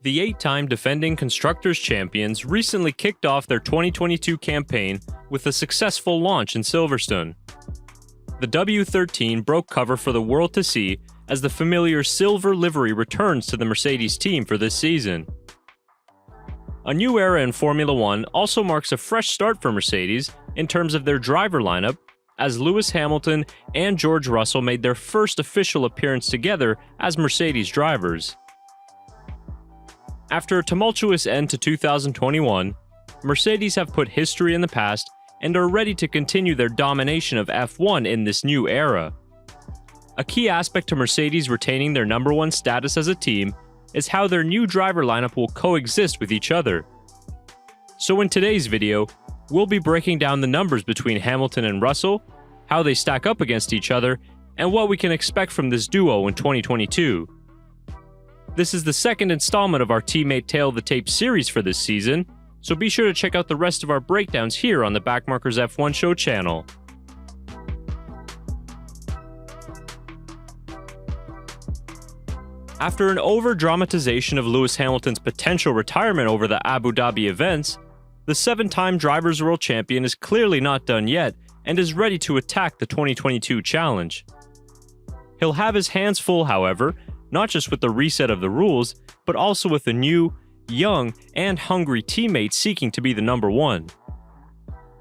The 8-time defending Constructors' Champions recently kicked off their 2022 campaign with a successful launch in Silverstone. The W13 broke cover for the world to see as the familiar silver livery returns to the Mercedes team for this season. A new era in Formula One also marks a fresh start for Mercedes in terms of their driver lineup, as Lewis Hamilton and George Russell made their first official appearance together as Mercedes drivers. After a tumultuous end to 2021, Mercedes have put history in the past and are ready to continue their domination of F1 in this new era. A key aspect to Mercedes retaining their number one status as a team is how their new driver lineup will coexist with each other. So in today's video, we'll be breaking down the numbers between Hamilton and Russell, how they stack up against each other, and what we can expect from this duo in 2022. This is the second installment of our Teammate Tale of the Tape series for this season, so be sure to check out the rest of our breakdowns here on the Backmarkers F1 Show channel. After an over-dramatization of Lewis Hamilton's potential retirement over the Abu Dhabi events, the 7-time Drivers' World Champion is clearly not done yet and is ready to attack the 2022 challenge. He'll have his hands full, however, not just with the reset of the rules, but also with a new, young, and hungry teammate seeking to be the number one.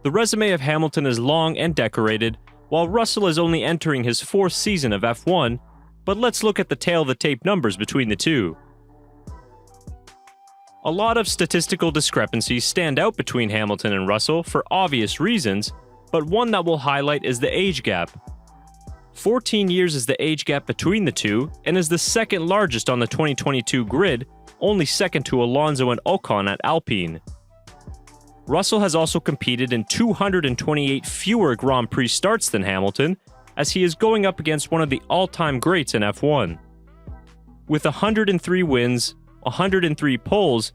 The resume of Hamilton is long and decorated, while Russell is only entering his 4th season of F1, but let's look at the tail of the tape numbers between the two. A lot of statistical discrepancies stand out between Hamilton and Russell for obvious reasons, but one that we'll highlight is the age gap. 14 years is the age gap between the two, and is the second largest on the 2022 grid, only second to Alonso and Ocon at Alpine. Russell has also competed in 228 fewer Grand Prix starts than Hamilton, as he is going up against one of the all-time greats in F1. With 103 wins, 103 poles,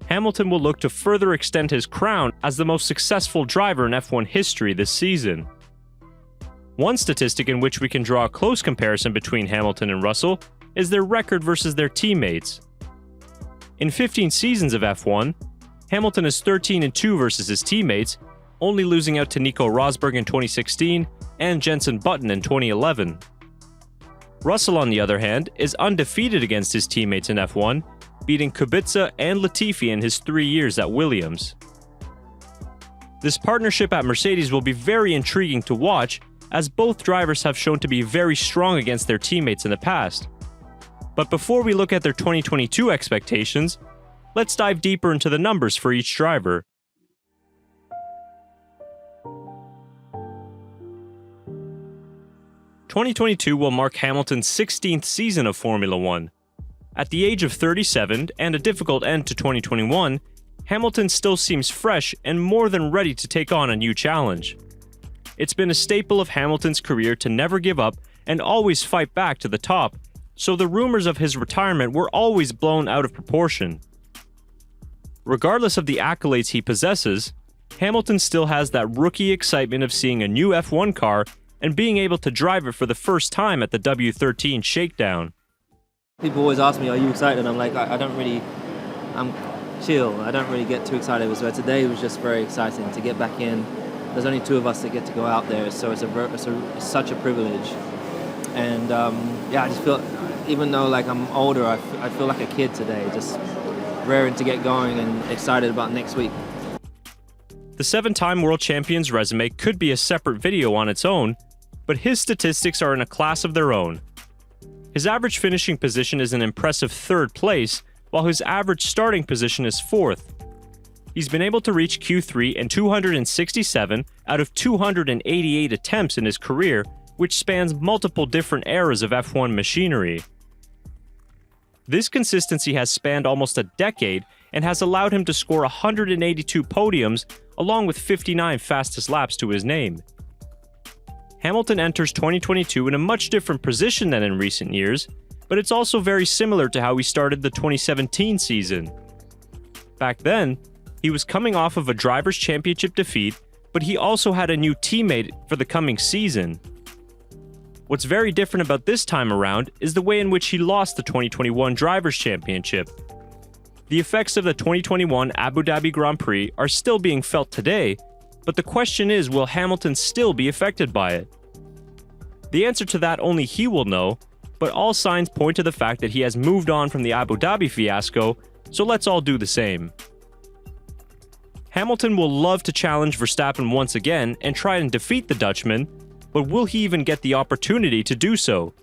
Hamilton will look to further extend his crown as the most successful driver in F1 history this season. One statistic in which we can draw a close comparison between Hamilton and Russell is their record versus their teammates. In 15 seasons of F1, Hamilton is 13-2 versus his teammates, only losing out to Nico Rosberg in 2016 and Jenson Button in 2011. Russell, on the other hand, is undefeated against his teammates in F1, beating Kubica and Latifi in his 3 years at Williams. This partnership at Mercedes will be very intriguing to watch, as both drivers have shown to be very strong against their teammates in the past. But before we look at their 2022 expectations, let's dive deeper into the numbers for each driver. "2022 will mark Hamilton's 16th season of Formula One. At the age of 37 and a difficult end to 2021, Hamilton still seems fresh and more than ready to take on a new challenge. It's been a staple of Hamilton's career to never give up and always fight back to the top, so the rumors of his retirement were always blown out of proportion. Regardless of the accolades he possesses, Hamilton still has that rookie excitement of seeing a new F1 car and being able to drive it for the first time at the W13 shakedown. People always ask me, are you excited? And I'm like, I'm chill. I don't really get too excited. So today was just very exciting to get back in. There's only 2 of us that get to go out there, so it's such a privilege. And I just feel, even though like I'm older, I feel like a kid today, just raring to get going and excited about next week. The 7-time world champion's resume could be a separate video on its own, but his statistics are in a class of their own. His average finishing position is an impressive 3rd place, while his average starting position is 4th. He's been able to reach Q3 in 267 out of 288 attempts in his career, which spans multiple different eras of F1 machinery. This consistency has spanned almost a decade and has allowed him to score 182 podiums along with 59 fastest laps to his name. Hamilton enters 2022 in a much different position than in recent years, but it's also very similar to how he started the 2017 season. Back then, he was coming off of a Drivers' Championship defeat, but he also had a new teammate for the coming season. What's very different about this time around is the way in which he lost the 2021 Drivers' Championship. The effects of the 2021 Abu Dhabi Grand Prix are still being felt today, but the question is, will Hamilton still be affected by it? The answer to that only he will know, but all signs point to the fact that he has moved on from the Abu Dhabi fiasco, so let's all do the same. Hamilton will love to challenge Verstappen once again and try and defeat the Dutchman, but will he even get the opportunity to do so?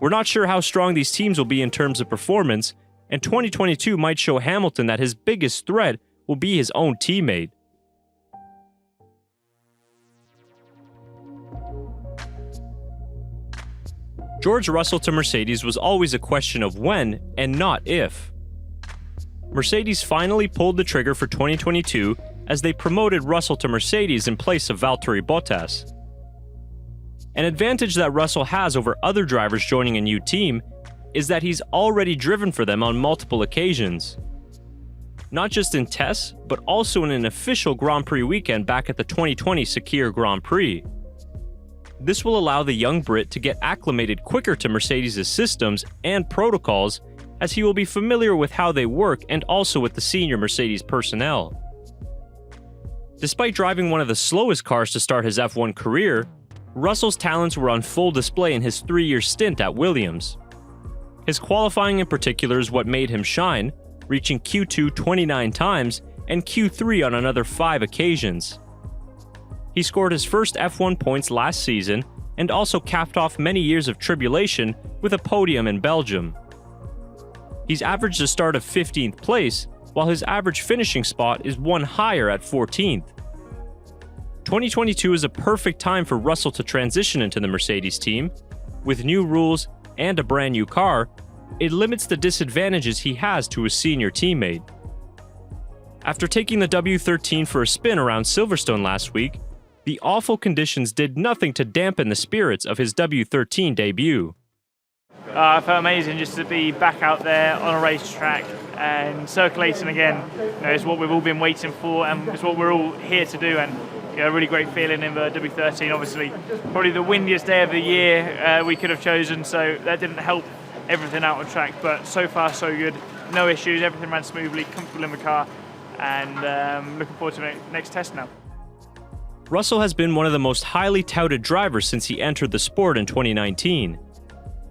We're not sure how strong these teams will be in terms of performance, and 2022 might show Hamilton that his biggest threat will be his own teammate. George Russell to Mercedes was always a question of when and not if. Mercedes finally pulled the trigger for 2022 as they promoted Russell to Mercedes in place of Valtteri Bottas. An advantage that Russell has over other drivers joining a new team is that he's already driven for them on multiple occasions. Not just in tests, but also in an official Grand Prix weekend back at the 2020 Sakir Grand Prix. This will allow the young Brit to get acclimated quicker to Mercedes' systems and protocols, as he will be familiar with how they work and also with the senior Mercedes personnel. Despite driving one of the slowest cars to start his F1 career, Russell's talents were on full display in his 3-year stint at Williams. His qualifying in particular is what made him shine, reaching Q2 29 times and Q3 on another 5 occasions. He scored his first F1 points last season and also capped off many years of tribulation with a podium in Belgium. He's averaged a start of 15th place, while his average finishing spot is one higher at 14th. 2022 is a perfect time for Russell to transition into the Mercedes team. With new rules and a brand new car, it limits the disadvantages he has to his senior teammate. After taking the W13 for a spin around Silverstone last week, the awful conditions did nothing to dampen the spirits of his W13 debut. I felt amazing just to be back out there on a racetrack and circulating again. It's what we've all been waiting for, and it's what we're all here to do. And a really great feeling in the W13. Obviously, probably the windiest day of the year we could have chosen, so that didn't help everything out on track. But so far, so good. No issues. Everything ran smoothly. Comfortable in the car, and looking forward to the next test now. Russell has been one of the most highly touted drivers since he entered the sport in 2019.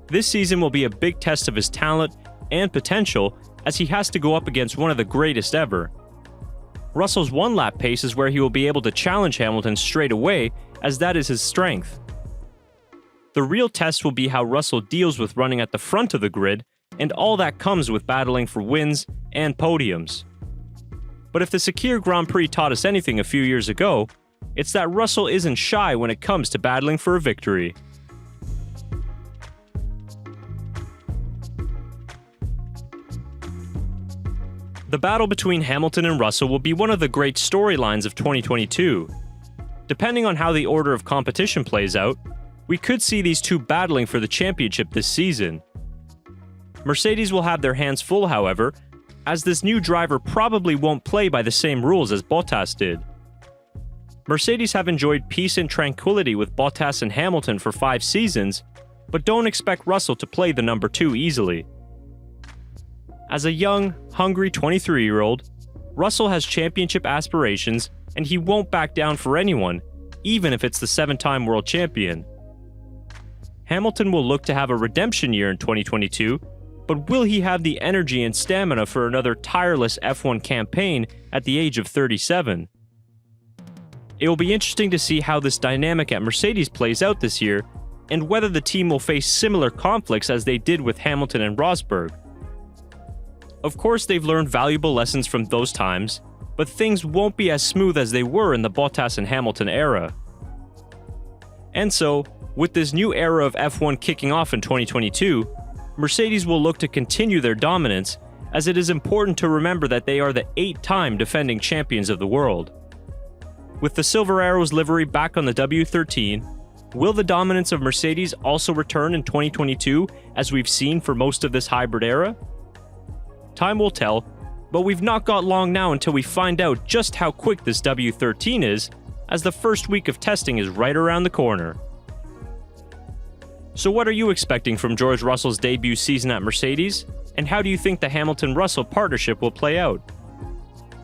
This season will be a big test of his talent and potential, as he has to go up against one of the greatest ever. Russell's one-lap pace is where he will be able to challenge Hamilton straight away, as that is his strength. The real test will be how Russell deals with running at the front of the grid, and all that comes with battling for wins and podiums. But if the Sakir Grand Prix taught us anything a few years ago, it's that Russell isn't shy when it comes to battling for a victory. The battle between Hamilton and Russell will be one of the great storylines of 2022. Depending on how the order of competition plays out, we could see these two battling for the championship this season. Mercedes will have their hands full, however, as this new driver probably won't play by the same rules as Bottas did. Mercedes have enjoyed peace and tranquility with Bottas and Hamilton for 5 seasons, but don't expect Russell to play the number 2 easily. As a young, hungry 23-year-old, Russell has championship aspirations, and he won't back down for anyone, even if it's the 7-time world champion. Hamilton will look to have a redemption year in 2022, but will he have the energy and stamina for another tireless F1 campaign at the age of 37? It will be interesting to see how this dynamic at Mercedes plays out this year, and whether the team will face similar conflicts as they did with Hamilton and Rosberg. Of course, they've learned valuable lessons from those times, but things won't be as smooth as they were in the Bottas and Hamilton era. And so, with this new era of F1 kicking off in 2022, Mercedes will look to continue their dominance, as it is important to remember that they are the 8-time defending champions of the world. With the Silver Arrows livery back on the W13, will the dominance of Mercedes also return in 2022, as we've seen for most of this hybrid era? Time will tell, but we've not got long now until we find out just how quick this W13 is, as the first week of testing is right around the corner. So what are you expecting from George Russell's debut season at Mercedes? And how do you think the Hamilton-Russell partnership will play out?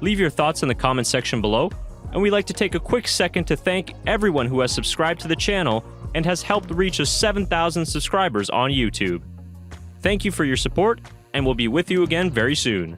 Leave your thoughts in the comment section below, and we'd like to take a quick second to thank everyone who has subscribed to the channel and has helped reach us 7,000 subscribers on YouTube. Thank you for your support, and we'll be with you again very soon.